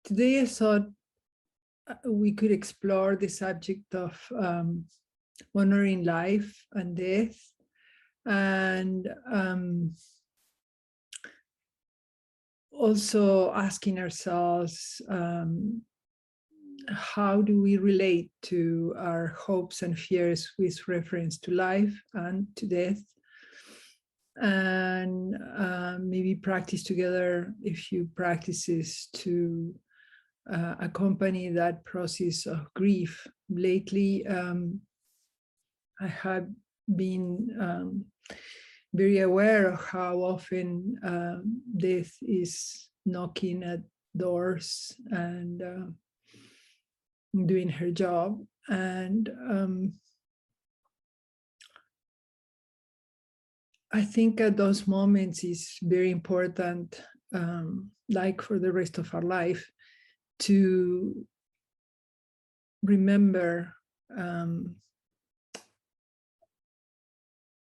Today I thought we could explore the subject of honoring life and death, and also asking ourselves, how do we relate to our hopes and fears with reference to life and to death? And maybe practice together a few practices to accompany that process of grief. Lately, I have been very aware of how often death is knocking at doors and doing her job. And I think at those moments it's very important, like for the rest of our life, to remember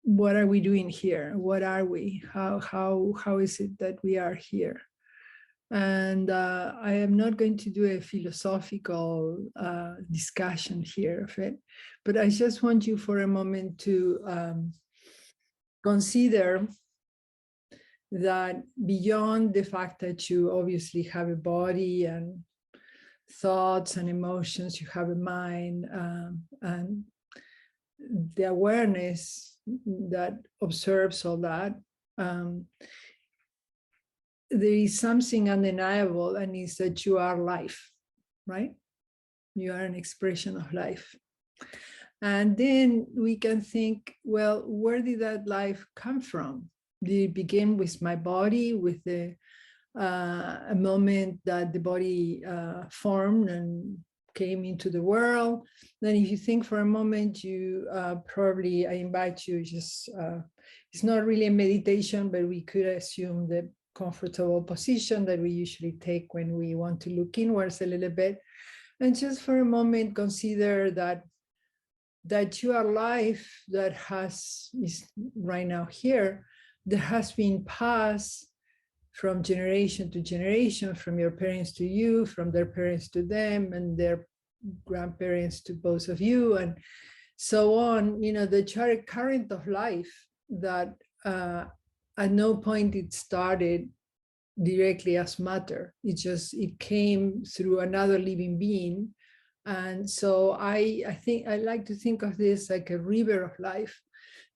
what are we doing here? What are we? How is it that we are here? And I am not going to do a philosophical discussion here of it, but I just want you for a moment to consider that beyond the fact that you obviously have a body and thoughts and emotions, you have a mind, and the awareness that observes all that, there is something undeniable, and is that you are life, right? You are an expression of life. And then we can think, well, where did that life come from? Did it begin with my body, with a moment that the body formed and came into the world? Then if you think for a moment, you probably, I invite you, just, it's not really a meditation, but we could assume the comfortable position that we usually take when we want to look inwards a little bit. And just for a moment, consider that you are life that is right now here, that has been passed from generation to generation, from your parents to you, from their parents to them, and their grandparents to both of you, and so on. You know, the current of life that at no point it started directly as matter. It came through another living being. And so I think I like to think of this like a river of life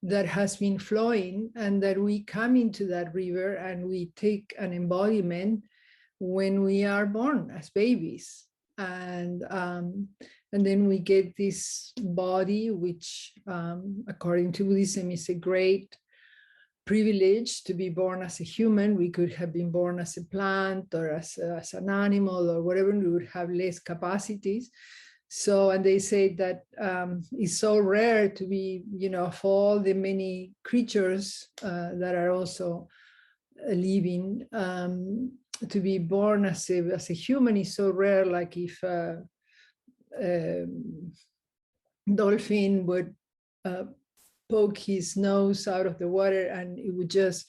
that has been flowing, and that we come into that river and we take an embodiment when we are born as babies. And then we get this body, which according to Buddhism is a great privilege to be born as a human. We could have been born as a plant or as an animal or whatever, we would have less capacities. So, and they say that it's so rare to be, you know, of all the many creatures that are also living, to be born as a human is so rare. Like if a dolphin would poke his nose out of the water and it would just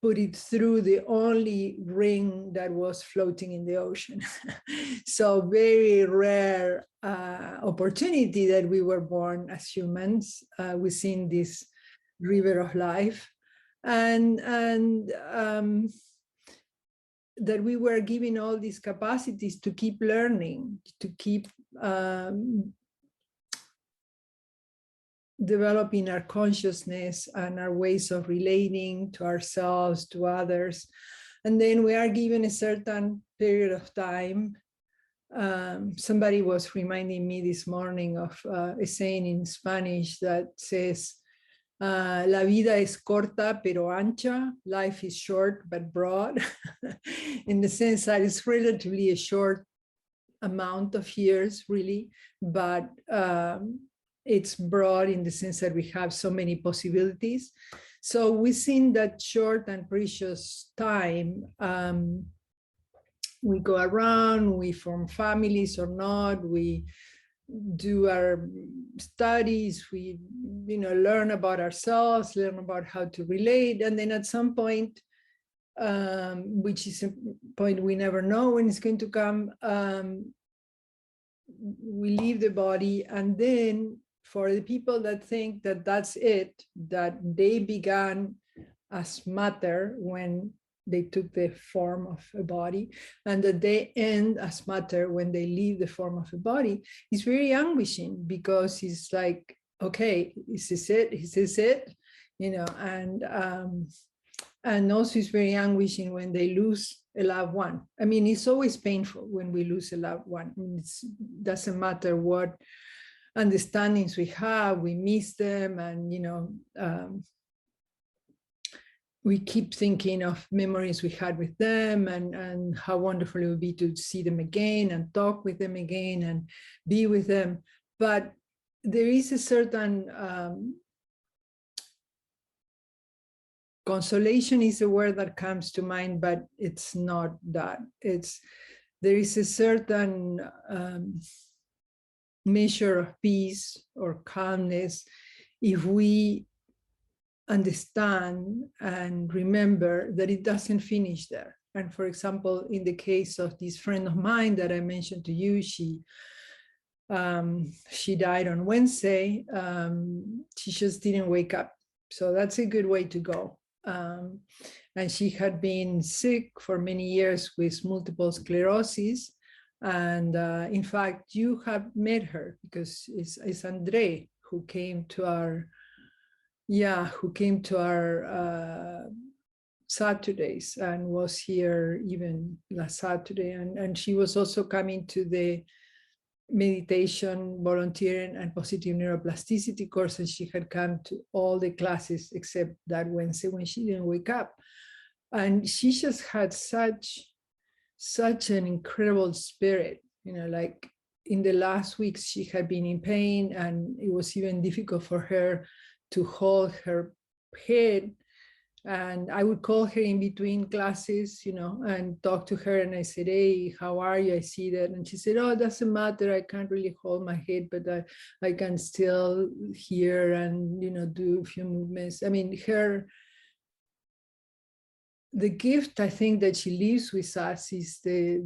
put it through the only ring that was floating in the ocean. So very rare opportunity that we were born as humans within this river of life. And that we were given all these capacities to keep learning, to keep developing our consciousness and our ways of relating to ourselves, to others. And then we are given a certain period of time. Somebody was reminding me this morning of a saying in Spanish that says, la vida es corta pero ancha, life is short but broad, in the sense that it's relatively a short amount of years, really, but it's broad in the sense that we have so many possibilities. So within that short and precious time, we go around, we form families or not, we do our studies, we learn about ourselves, learn about how to relate, and then at some point which is a point we never know when it's going to come. We leave the body, and then for the people that think that that's it, that they began as matter when they took the form of a body, and that they end as matter when they leave the form of a body, is very anguishing, because it's like, okay, is this it? Is this it? You know, and also it's very anguishing when they lose a loved one. I mean, it's always painful when we lose a loved one. I mean, it doesn't matter what understandings we have, we miss them, and, you know, we keep thinking of memories we had with them, and how wonderful it would be to see them again and talk with them again and be with them. But there is a certain consolation is a word that comes to mind, but it's not that. There is a certain measure of peace or calmness if we understand and remember that it doesn't finish there. And for example, in the case of this friend of mine that I mentioned to you, she died on Wednesday. She just didn't wake up. So that's a good way to go. And she had been sick for many years with multiple sclerosis. And in fact, you have met her, because it's Andre who came to our, Saturdays and was here even last Saturday. And she was also coming to the meditation, volunteering, and positive neuroplasticity course, and she had come to all the classes except that Wednesday when she didn't wake up. And she just had such an incredible spirit, you know, like in the last weeks she had been in pain, and it was even difficult for her to hold her head. And I would call her in between classes, you know, and talk to her. And I said, hey, how are you? I see that. And she said, oh, it doesn't matter. I can't really hold my head, but I can still hear and, you know, do a few movements. I mean, the gift, I think, that she leaves with us is the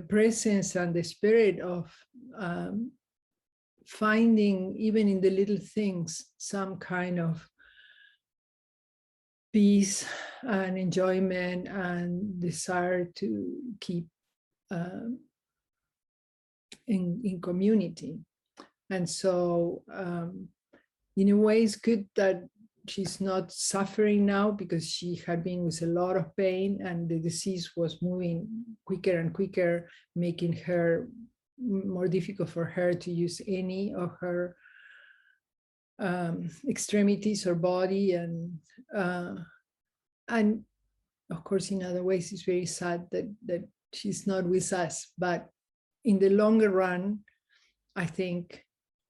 presence and the spirit of finding, even in the little things, some kind of peace and enjoyment and desire to keep in community. And so in a way, it's good that she's not suffering now, because she had been with a lot of pain, and the disease was moving quicker and quicker, making her more difficult for her to use any of her extremities or body. And of course, in other ways, it's very sad that she's not with us. But in the longer run, I think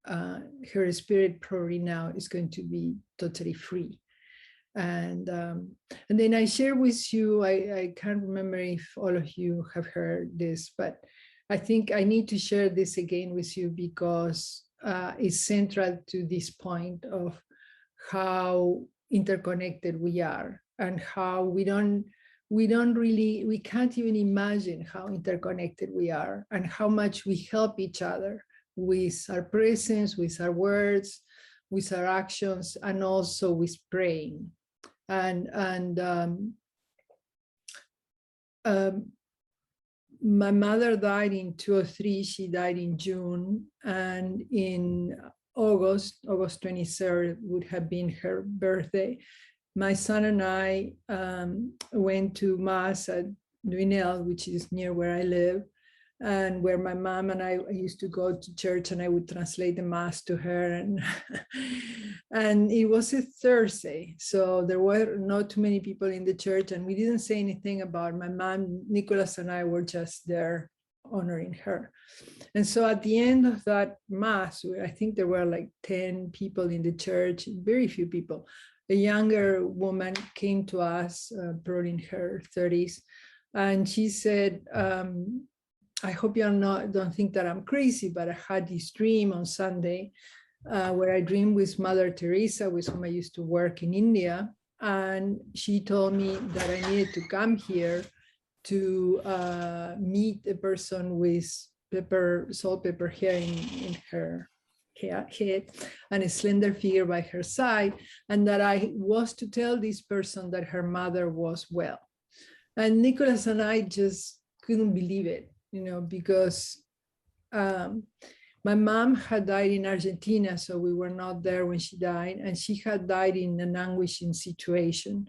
her spirit probably now is going to be totally free. And then I share with you, I can't remember if all of you have heard this, but I think I need to share this again with you, because it's central to this point of how interconnected we are, and how we can't even imagine how interconnected we are, and how much we help each other with our presence, with our words, with our actions, and also with praying. And my mother died in 2003. She died in June, and in August 23rd would have been her birthday. My son and I went to Mass at Duinel, which is near where I live, and where my mom and I used to go to church, and I would translate the Mass to her. And it was a Thursday, so there were not too many people in the church, and we didn't say anything about my mom. Nicholas and I were just there honoring her. And so at the end of that Mass, I think there were like 10 people in the church, very few people. A younger woman came to us, probably in her 30s, and she said, I hope you don't think that I'm crazy, but I had this dream on Sunday where I dreamed with Mother Teresa, with whom I used to work in India. And she told me that I needed to come here to meet a person with salt pepper hair in her head and a slender figure by her side, and that I was to tell this person that her mother was well. And Nicholas and I just couldn't believe it, because my mom had died in Argentina, so we were not there when she died, and she had died in an anguishing situation.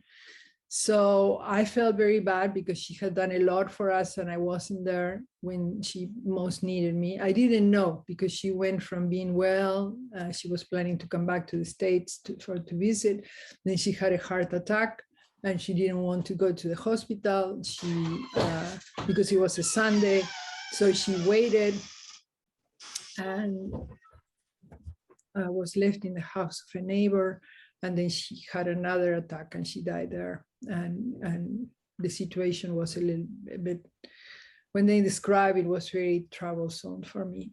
So I felt very bad because she had done a lot for us and I wasn't there when she most needed me. I didn't know because she went from being well, she was planning to come back to the States to visit. Then she had a heart attack and she didn't want to go to the hospital. Because it was a Sunday, so she waited and was left in the house of a neighbor. And then she had another attack and she died there. And the situation was a little bit, when they describe it, was very troublesome for me.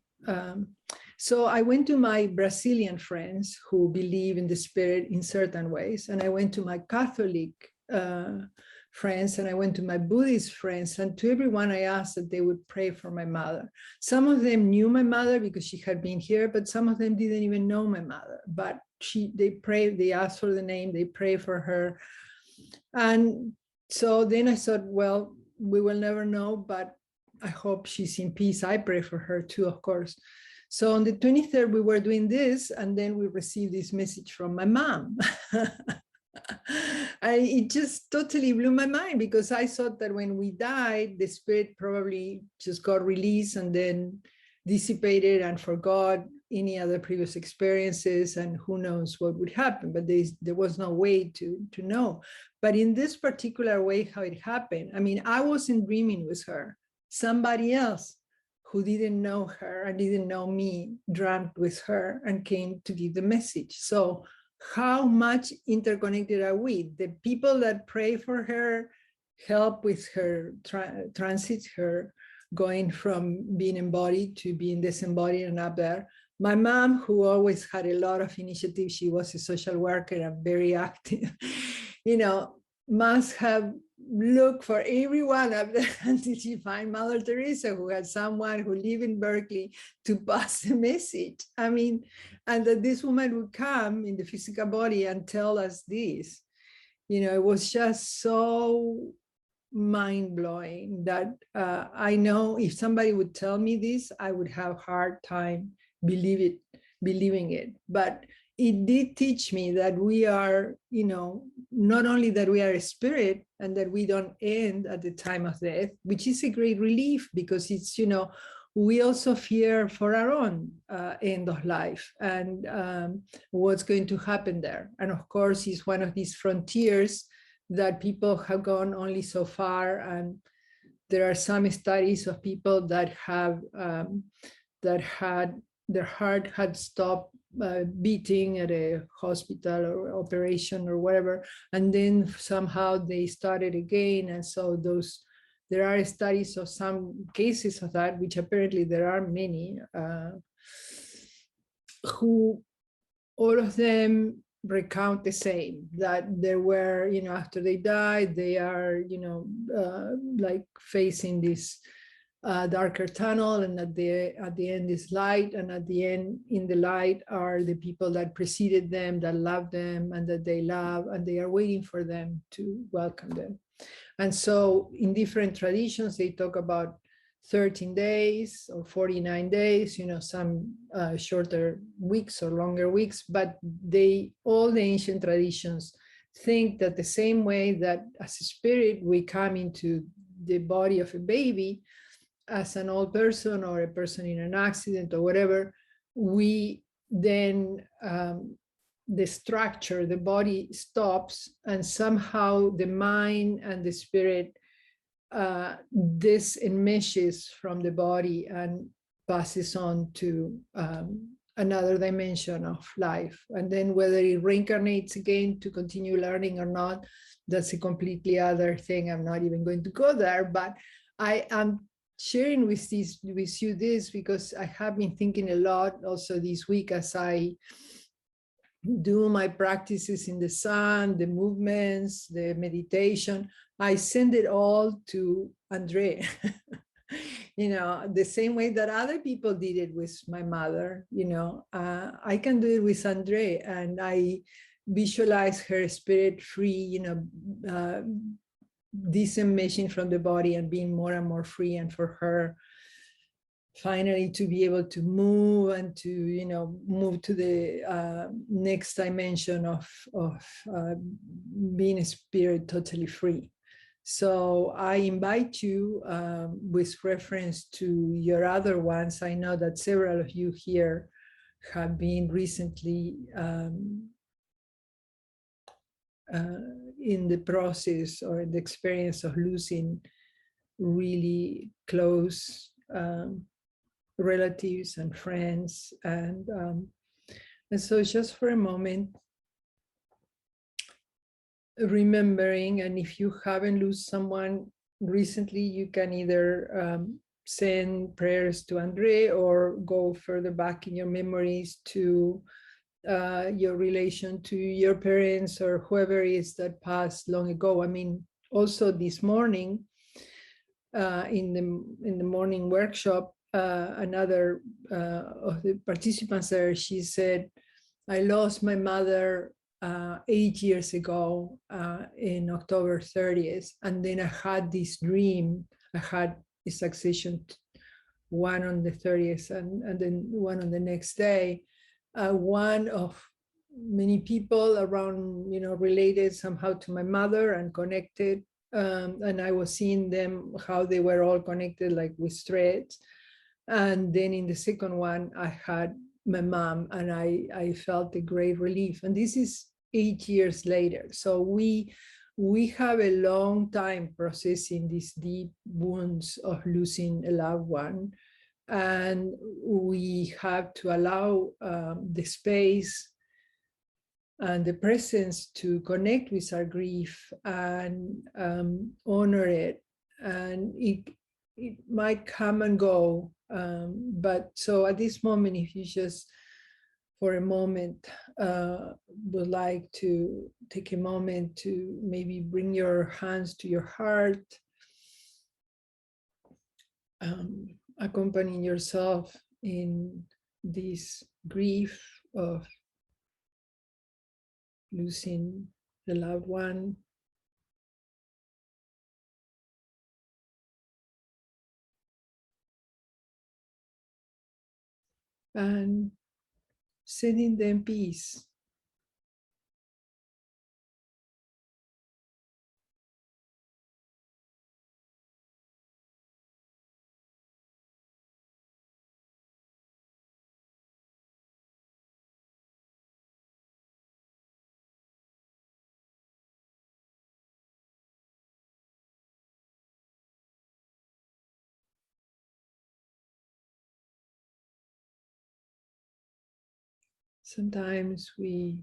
So I went to my Brazilian friends who believe in the spirit in certain ways. And I went to my Catholic friends, and I went to my Buddhist friends, and to everyone I asked that they would pray for my mother. Some of them knew my mother because she had been here, but some of them didn't even know my mother. But they prayed, they asked for the name, they pray for her. And so then I thought, well, we will never know, but I hope she's in peace. I pray for her too, of course. So on the 23rd, we were doing this, and then we received this message from my mom. It just totally blew my mind, because I thought that when we died, the spirit probably just got released and then dissipated and forgot any other previous experiences, and who knows what would happen. But there was no way to know. But in this particular way, how it happened, I mean, I wasn't dreaming with her. Somebody else who didn't know her and didn't know me dreamt with her and came to give the message. So how much interconnected are we? The people that pray for her, help with her transit, her going from being embodied to being disembodied and up there. My mom, who always had a lot of initiative, she was a social worker and very active, must have looked for everyone up there until she found Mother Teresa, who had someone who lived in Berkeley to pass the message. I mean, and that this woman would come in the physical body and tell us this. It was just so mind-blowing that I know if somebody would tell me this, I would have a hard time believing it. But it did teach me that we are, not only that we are a spirit and that we don't end at the time of death, which is a great relief, because it's, we also fear for our own end of life and what's going to happen there. And of course, it's one of these frontiers that people have gone only so far. And there are some studies of people that have, their heart had stopped beating at a hospital or operation or whatever, and then somehow they started again. And so there are studies of some cases of that, which apparently there are many, who all of them recount the same, that there were, after they died, they are, like facing this darker tunnel, and at the end is light, and at the end in the light are the people that preceded them, that love them and that they love, and they are waiting for them to welcome them. And so in different traditions, they talk about 13 days or 49 days, some shorter weeks or longer weeks, but all the ancient traditions think that the same way that as a spirit, we come into the body of a baby, as an old person or a person in an accident or whatever, we then, the structure, the body stops, and somehow the mind and the spirit disenmeshes from the body and passes on to another dimension of life. And then whether it reincarnates again to continue learning or not, that's a completely other thing. I'm not even going to go there, but I am sharing with you this because I have been thinking a lot also this week as I do my practices in the sun, the movements, the meditation, I send it all to Andre. The same way that other people did it with my mother, I can do it with Andre, and I visualize her spirit free, disenmeshing from the body and being more and more free, and for her finally to be able to move and to move to the next dimension of being a spirit totally free. So I invite you, with reference to your other ones. I know that several of you here have been recently in the process or in the experience of losing really close relatives and friends, and so just for a moment, remembering, and if you haven't lost someone recently, you can either send prayers to Andre or go further back in your memories to your relation to your parents or whoever it is that passed long ago. I mean, also this morning, in the morning workshop, another of the participants there, she said, I lost my mother 8 years ago in October 30th. And then I had this dream. I had a succession, one on the 30th and then one on the next day. One of many people around, related somehow to my mother and connected. And I was seeing them, how they were all connected, like with threads. And then in the second one, I had my mom, and I felt a great relief. And this is 8 years later. So we have a long time processing these deep wounds of losing a loved one. And we have to allow the space and the presence to connect with our grief and honor it. And it might come and go. But so at this moment, if you just for a moment would like to take a moment to maybe bring your hands to your heart, accompanying yourself in this grief of losing a loved one. And sending them peace. Sometimes we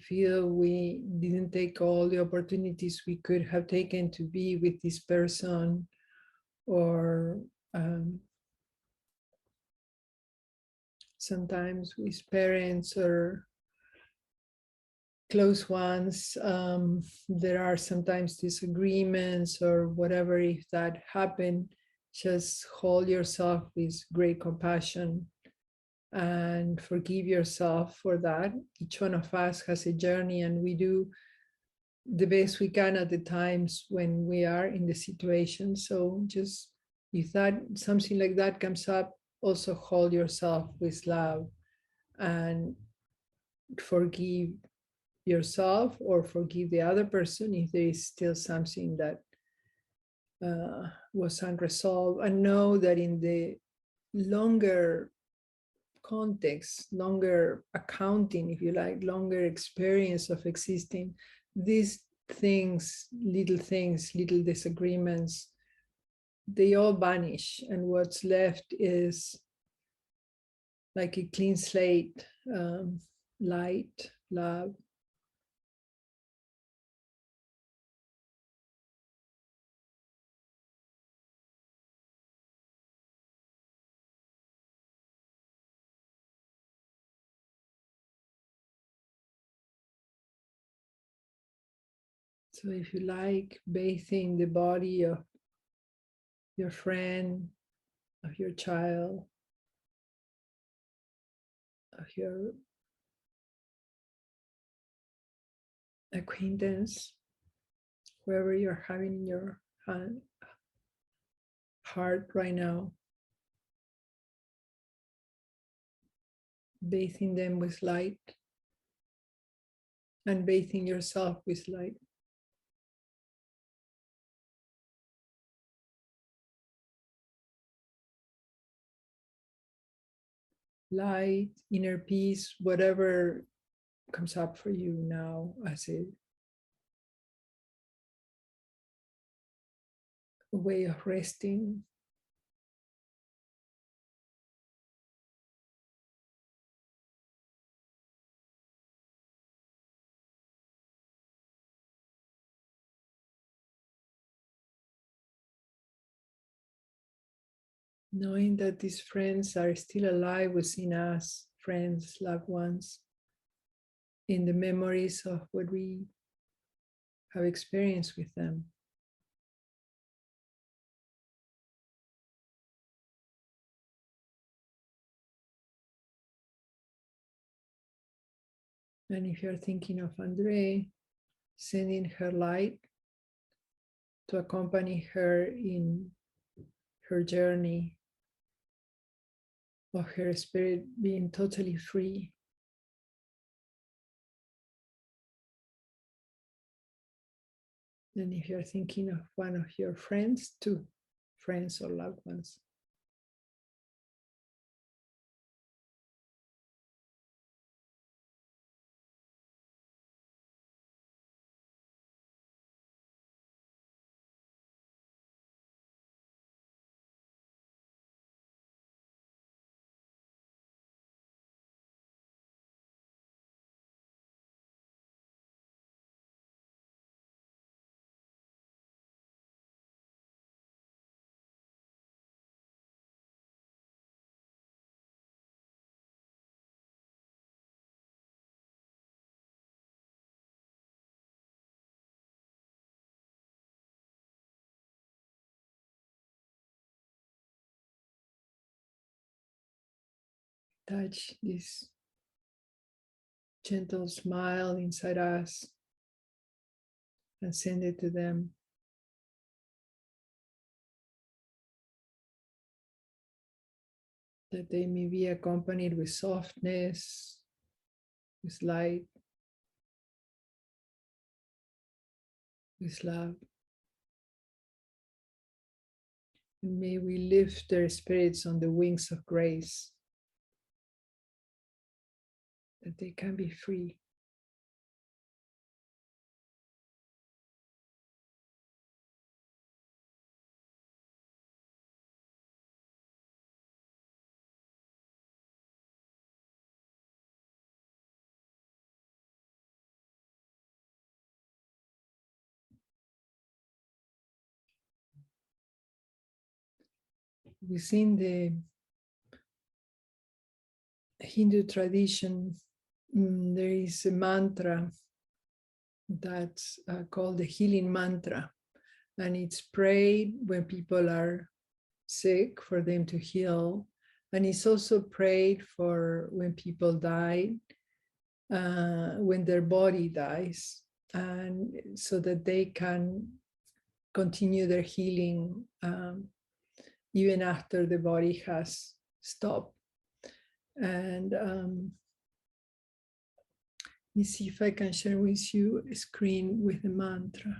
feel we didn't take all the opportunities we could have taken to be with this person, or sometimes with parents or close ones, there are sometimes disagreements or whatever. If that happened, just hold yourself with great compassion and forgive yourself for that. Each one of us has a journey, and we do the best we can at the times when we are in the situation. So just if that something like that comes up, also hold yourself with love and forgive yourself or forgive the other person if there is still something that was unresolved, and know that in the longer context, longer accounting, if you like, longer experience of existing, these things, little disagreements, they all vanish. And what's left is like a clean slate, light, love. So if you like, bathing the body of your friend, of your child, of your acquaintance, whoever you're having in your heart right now, bathing them with light and bathing yourself with light. Light, inner peace, whatever comes up for you now as a way of resting. Knowing that these friends are still alive within us, friends, loved ones, in the memories of what we have experienced with them. And if you're thinking of Andre, sending her light to accompany her in her journey of her spirit being totally free. And if you're thinking of one of your friends, two friends or loved ones. Touch this gentle smile inside us and send it to them. That they may be accompanied with softness, with light, with love. And may we lift their spirits on the wings of grace, that they can be free. Within the Hindu tradition, there is a mantra that's called the healing mantra. And it's prayed when people are sick for them to heal. And it's also prayed for when people die, when their body dies, and so that they can continue their healing even after the body has stopped. And let me see if I can share with you a screen with the mantra.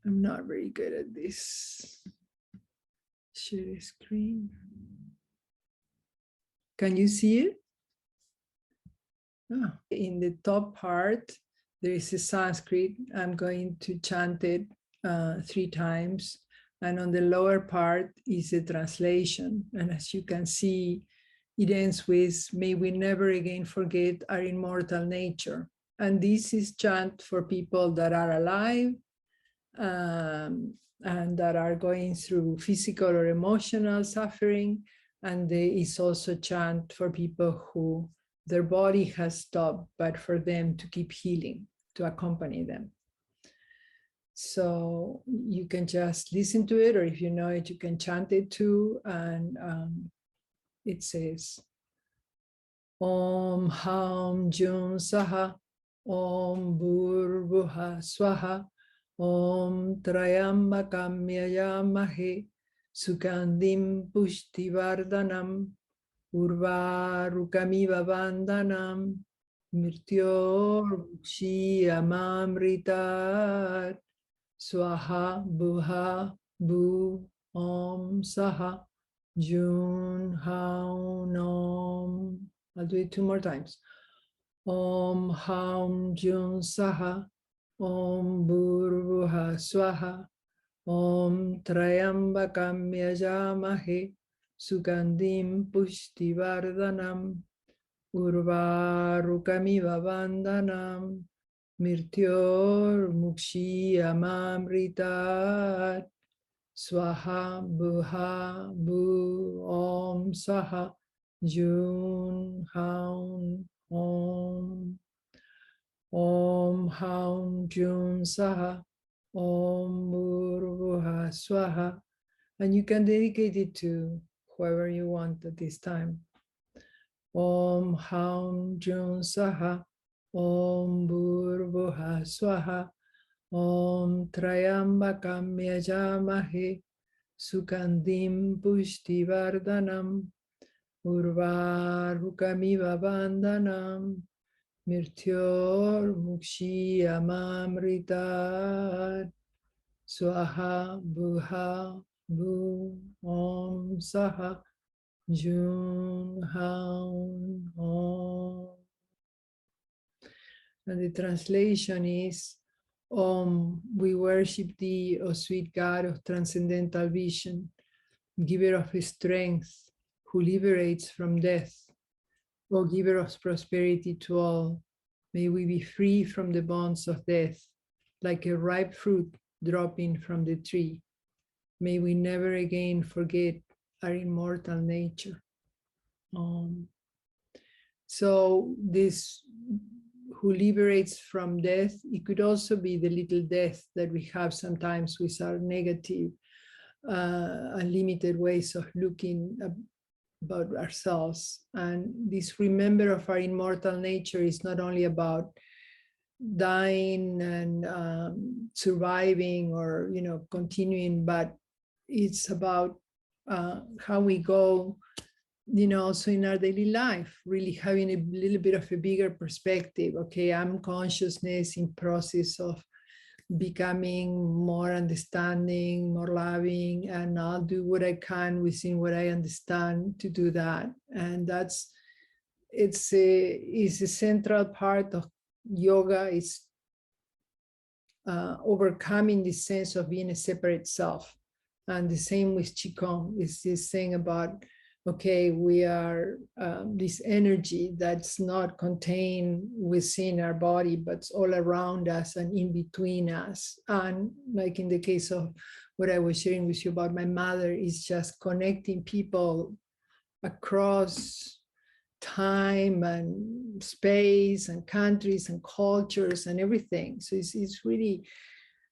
I'm not very good at this. Share a screen. Can you see it? Oh. In the top part, there is a Sanskrit. I'm going to chant it 3 times. And on the lower part is a translation. And as you can see, it ends with, may we never again forget our immortal nature. And this is chant for people that are alive and that are going through physical or emotional suffering. And there is also chant for people who their body has stopped, but for them to keep healing, to accompany them. So you can just listen to it, or if you know it, you can chant it too. And it says, Om Ham Jum Saha, Om Bhurbuha Swaha, Om Trayambakam Yayamahe, Sukandim Pushtivardhanam, Urvarukamiva Bandhanam, Mrityor Amamritat, Swaha Buha Bu Om Saha, Jun Haun Om. I'll do it 2 more times. Om Haum Jun Saha, Om Burbuha Swaha, Om Trayambakam Yajamahe, Sugandim Pushtivardhanam, Urvarukamiva Bandhanam, Mirtyor Mukshi Amamritat, Swaha Buha Bu Om Saha, Jun Haun Om. Om Haum Jun Saha, Om Burbuha Swaha. And you can dedicate it to whoever you want at this time. Om Haum Jun Saha, Om Burbuha Swaha, Om Trayambakam Yajamahe, Sukandim Pushtivardhanam, Urvarukamiva Bandhanam, Mirtyor Mukshi Amamritat, Swaha Buha Bu Om Saha, Jun Haun Om. And the translation is, Om, we worship thee, O sweet God of transcendental vision, giver of strength, who liberates from death. O giver of prosperity to all, may we be free from the bonds of death, like a ripe fruit dropping from the tree. May we never again forget our immortal nature. So this who liberates from death, it could also be the little death that we have sometimes with our negative, unlimited ways of looking about ourselves. And this remember of our immortal nature is not only about dying and surviving or continuing, but it's about how we go also in our daily life, really having a little bit of a bigger perspective. Okay, I'm consciousness in process of becoming more understanding, more loving, and I'll do what I can within what I understand to do that. And it's a central part of yoga. Is overcoming this sense of being a separate self. And the same with Qigong, is this thing about, okay, we are this energy that's not contained within our body, but it's all around us and in between us. And like in the case of what I was sharing with you about my mother, is just connecting people across time and space and countries and cultures and everything. So it's really,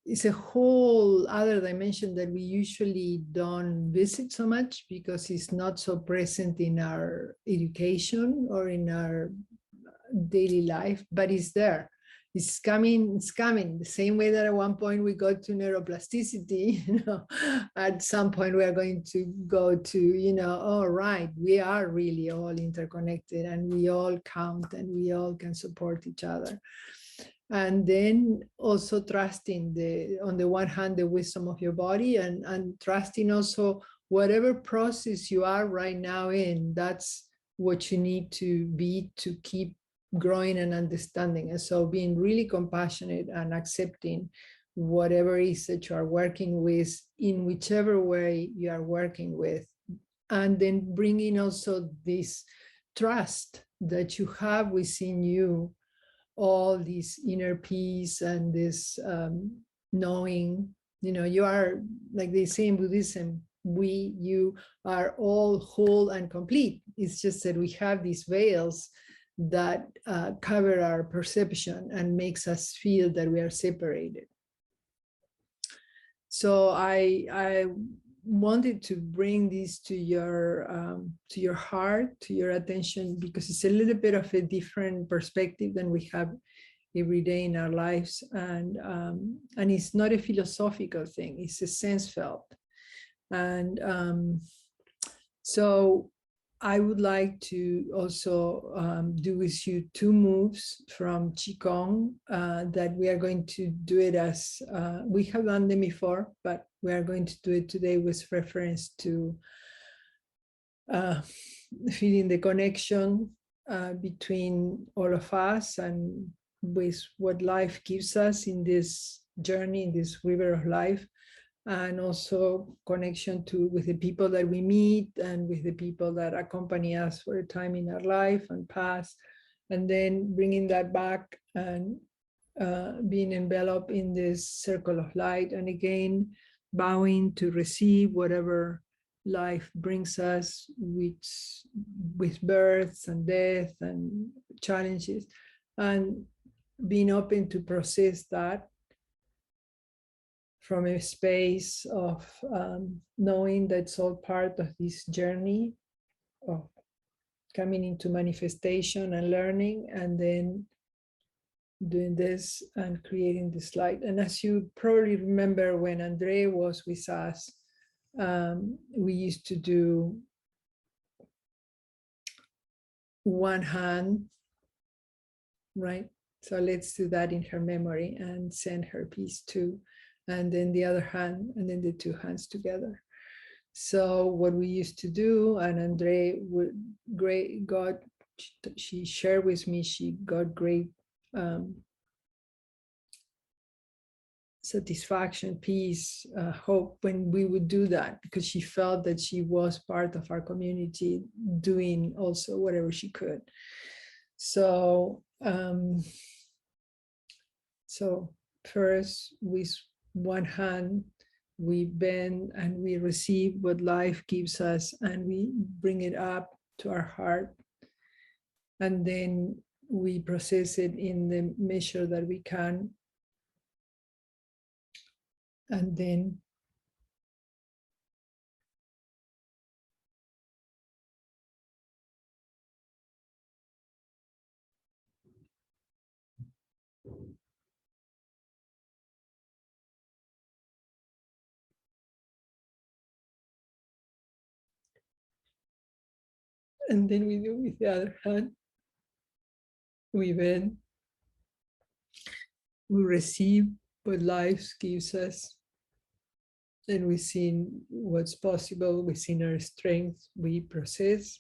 it's a whole other dimension that we usually don't visit so much because it's not so present in our education or in our daily life, but it's there. It's coming, it's coming. The same way that at one point we got to neuroplasticity, at some point we are going to go to, oh, right, we are really all interconnected and we all count and we all can support each other. And then also trusting on the one hand, the wisdom of your body, and trusting also whatever process you are right now in, that's what you need to be to keep growing and understanding. And so being really compassionate and accepting whatever it is that you are working with in whichever way you are working with. And then bringing also this trust that you have within you, all this inner peace and this knowing, you are, like they say in Buddhism, you are all whole and complete. It's just that we have these veils that cover our perception and makes us feel that we are separated. So I wanted to bring this to your heart, to your attention, because it's a little bit of a different perspective than we have every day in our lives, and it's not a philosophical thing; it's a sense felt, and so I would like to also do with you two moves from Qigong that we are going to do it as, we have done them before, but we are going to do it today with reference to feeling the connection between all of us and with what life gives us in this journey, in this river of life, and also connection to with the people that we meet and with the people that accompany us for a time in our life and pass, and then bringing that back and being enveloped in this circle of light, and again bowing to receive whatever life brings us, which with births and death and challenges, and being open to process that from a space of knowing that it's all part of this journey of coming into manifestation and learning, and then doing this and creating this light. And as you probably remember, when Andre was with us, we used to do one hand, right? So let's do that in her memory and send her peace too. And then the other hand, and then the two hands together. So what we used to do, and Andre she shared with me, she got great satisfaction, peace, hope when we would do that, because she felt that she was part of our community, doing also whatever she could. So first, with one hand, we bend and we receive what life gives us, and we bring it up to our heart, and then we process it in the measure that we can, and then we do with the other hand. We bend, we receive what life gives us, and we see what's possible within our strength. We process,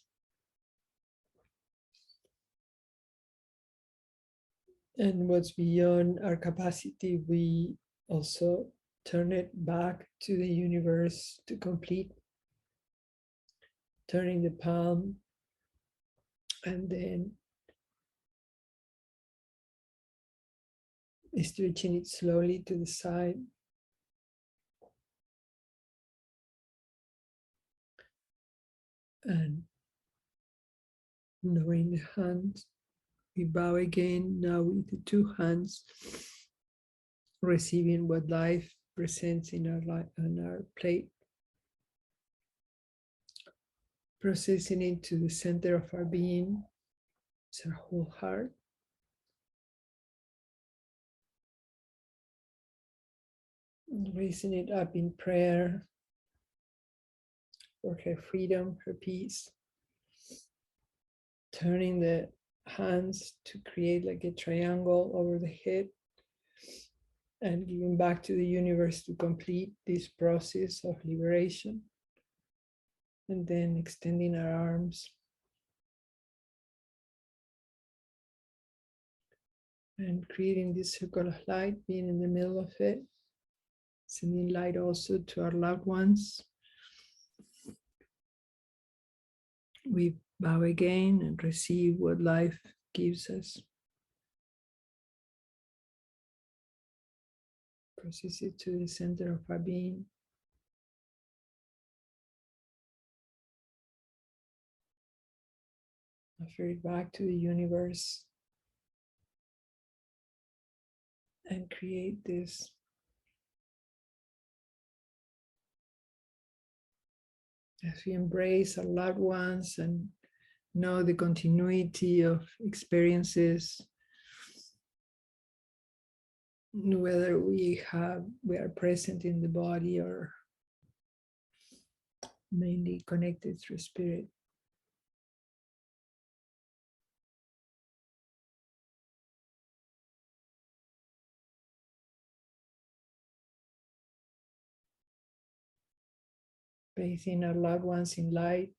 and what's beyond our capacity, we also turn it back to the universe to complete, turning the palm, and then stretching it slowly to the side. And lowering the hands, we bow again, now with the two hands, receiving what life presents in our life, on our plate, processing it to the center of our being. It's our whole heart. Raising it up in prayer for her freedom, her peace. Turning the hands to create like a triangle over the head, and giving back to the universe to complete this process of liberation. And then extending our arms and creating this circle of light, being in the middle of it, sending light also to our loved ones. We bow again and receive what life gives us. Process it to the center of our being. Offer it back to the universe. And create this as we embrace our loved ones and know the continuity of experiences, whether we are present in the body or mainly connected through spirit. Bathing our loved ones in light.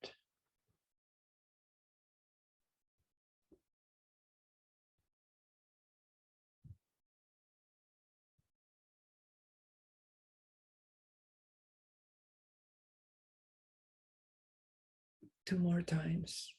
Two more times.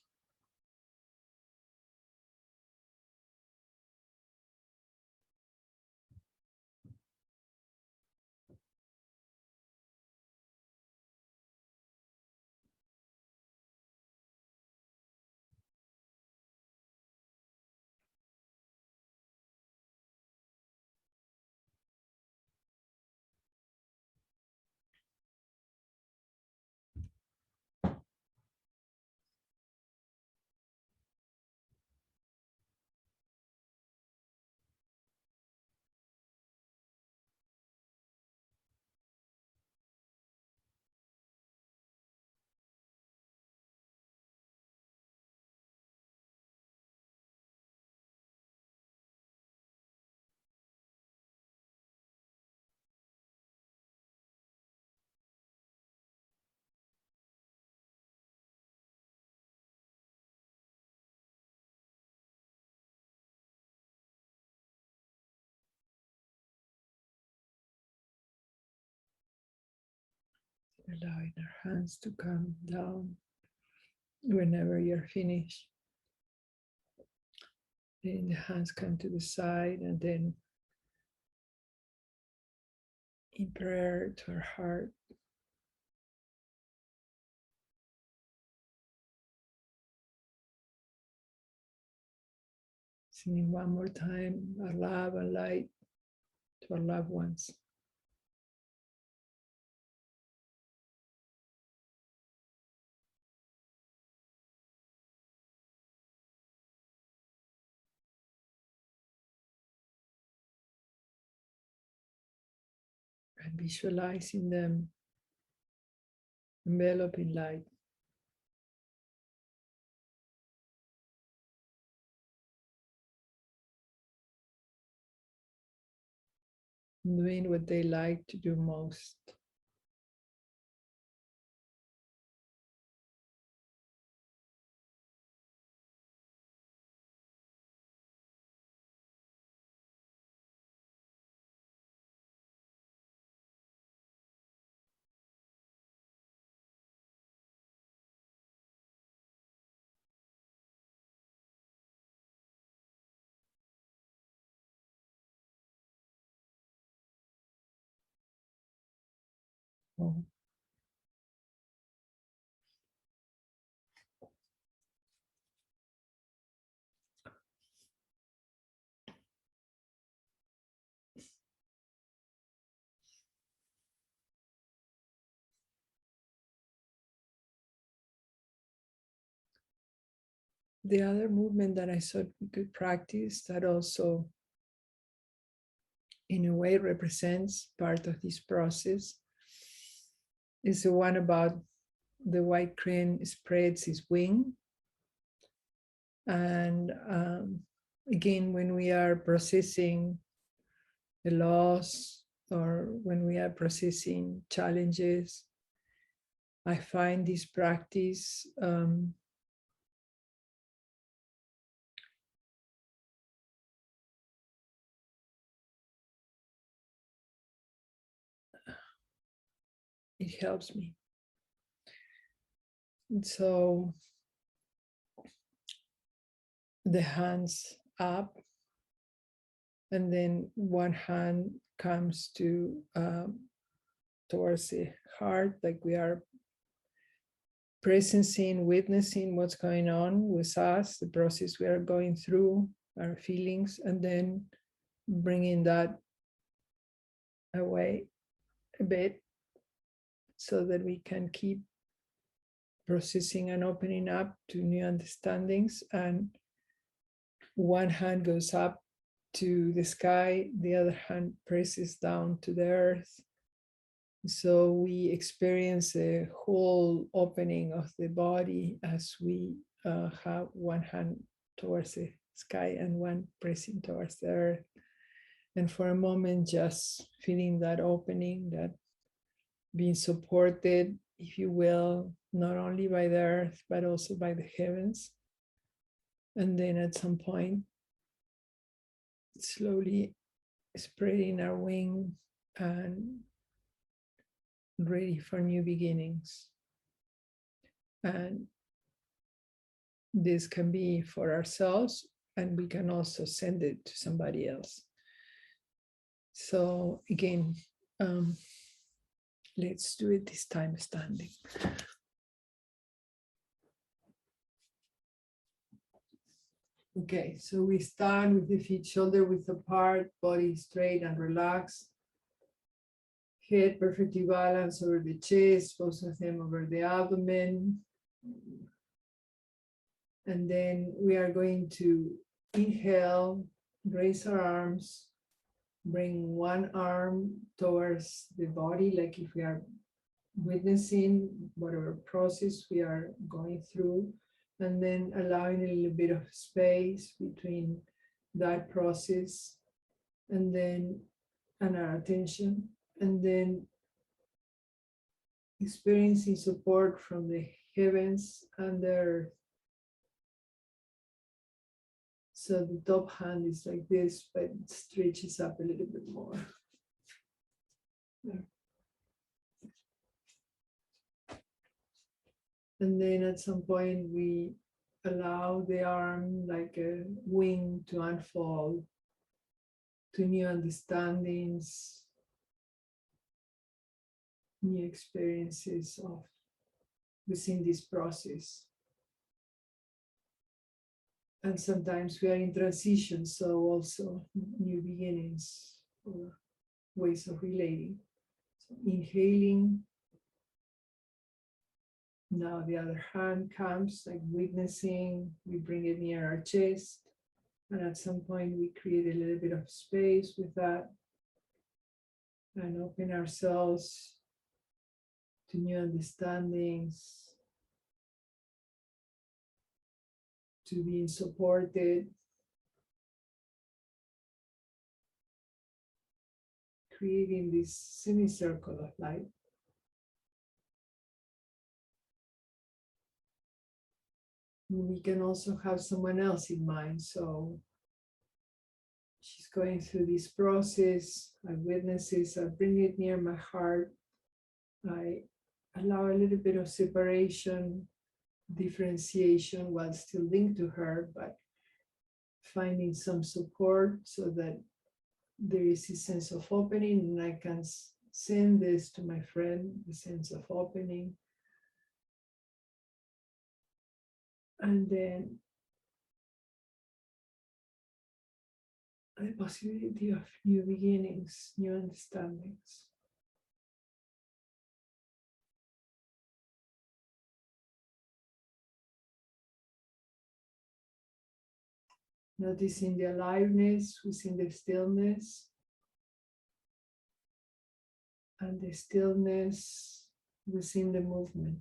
Allowing our hands to come down whenever you're finished. Then the hands come to the side, and then in prayer to our heart, singing one more time our love and light to our loved ones. And visualizing them enveloped in light. Doing what they like to do most. Oh. The other movement that I thought we could practice that also in a way represents part of this process is the one about the white crane spreads its wing. And again, when we are processing the loss or when we are processing challenges, I find this practice it helps me. And so the hands up, and then one hand comes to towards the heart, like we are presencing, witnessing what's going on with us, the process we are going through, our feelings, and then bringing that away a bit so that we can keep processing and opening up to new understandings. And one hand goes up to the sky, the other hand presses down to the earth. So we experience a whole opening of the body as we have one hand towards the sky and one pressing towards the earth. And for a moment, just feeling that opening, that being supported, if you will, not only by the earth, but also by the heavens. And then at some point, slowly spreading our wings and ready for new beginnings. And this can be for ourselves, and we can also send it to somebody else. So again, let's do it this time standing. Okay, so we start with the feet shoulder width apart, body straight and relaxed. Head perfectly balanced over the chest, both of them over the abdomen. And then we are going to inhale, raise our arms, bring one arm towards the body, like if we are witnessing whatever process we are going through, and then allowing a little bit of space between that process and then our attention, and then experiencing support from the heavens and the earth. So the top hand is like this, but it stretches up a little bit more. There. And then at some point we allow the arm like a wing to unfold to new understandings, new experiences of within this process. And sometimes we are in transition, so also new beginnings or ways of relating. So inhaling. Now the other hand comes, like witnessing, we bring it near our chest. And at some point we create a little bit of space with that and open ourselves to new understandings, to being supported, creating this semicircle of light. We can also have someone else in mind. So she's going through this process. I witness this, I bring it near my heart. I allow a little bit of separation, differentiation while still linked to her, but finding some support so that there is a sense of opening, and I can send this to my friend, the sense of opening. And then the possibility of new beginnings, new understandings. Noticing the aliveness within the stillness, and the stillness within the movement.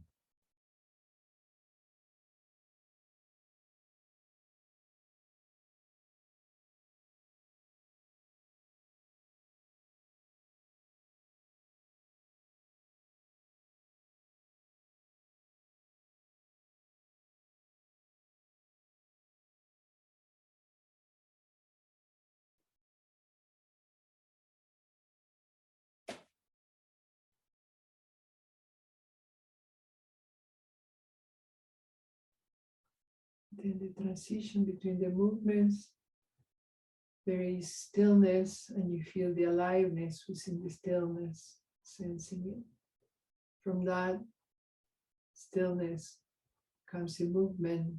Then the transition between the movements, there is stillness, and you feel the aliveness within the stillness, sensing it. From that stillness comes a movement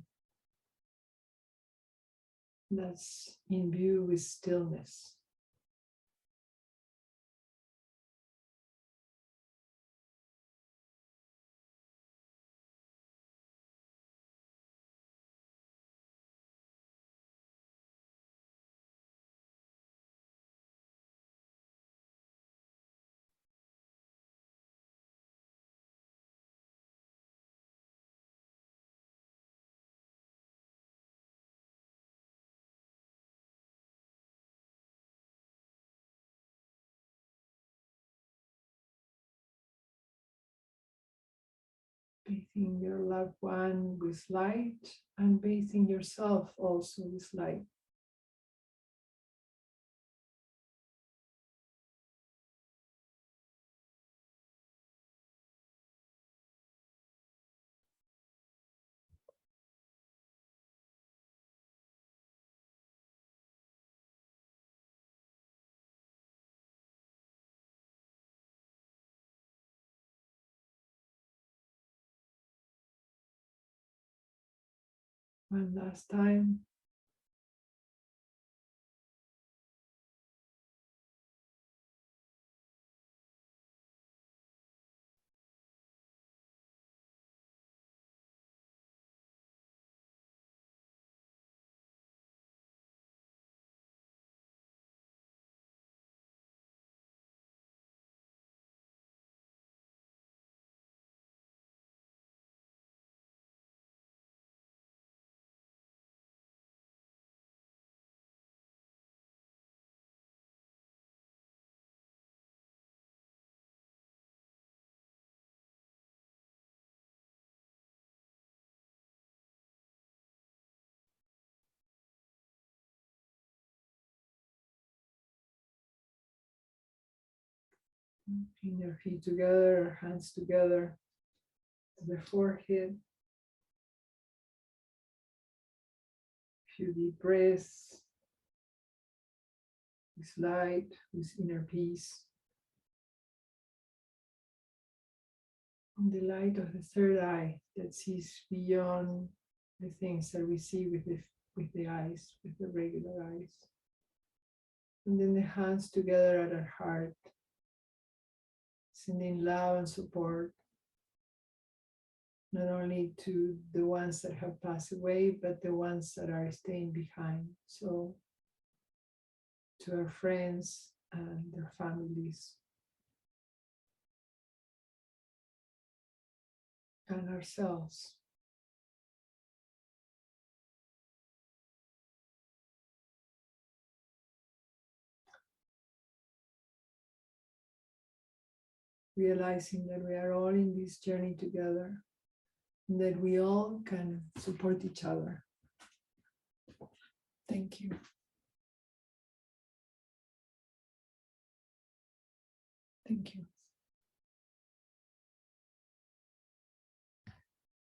that's in view with stillness. Bathing your loved one with light and bathing yourself also with light. One last time. Bring your feet together, hands together to the forehead. Few deep breaths with light, with inner peace. And the light of the third eye that sees beyond the things that we see with the eyes, with the regular eyes. And then the hands together at our heart, sending love and support, not only to the ones that have passed away, but the ones that are staying behind. So to our friends and their families and ourselves. Realizing that we are all in this journey together, and that we all can support each other. Thank you. Thank you.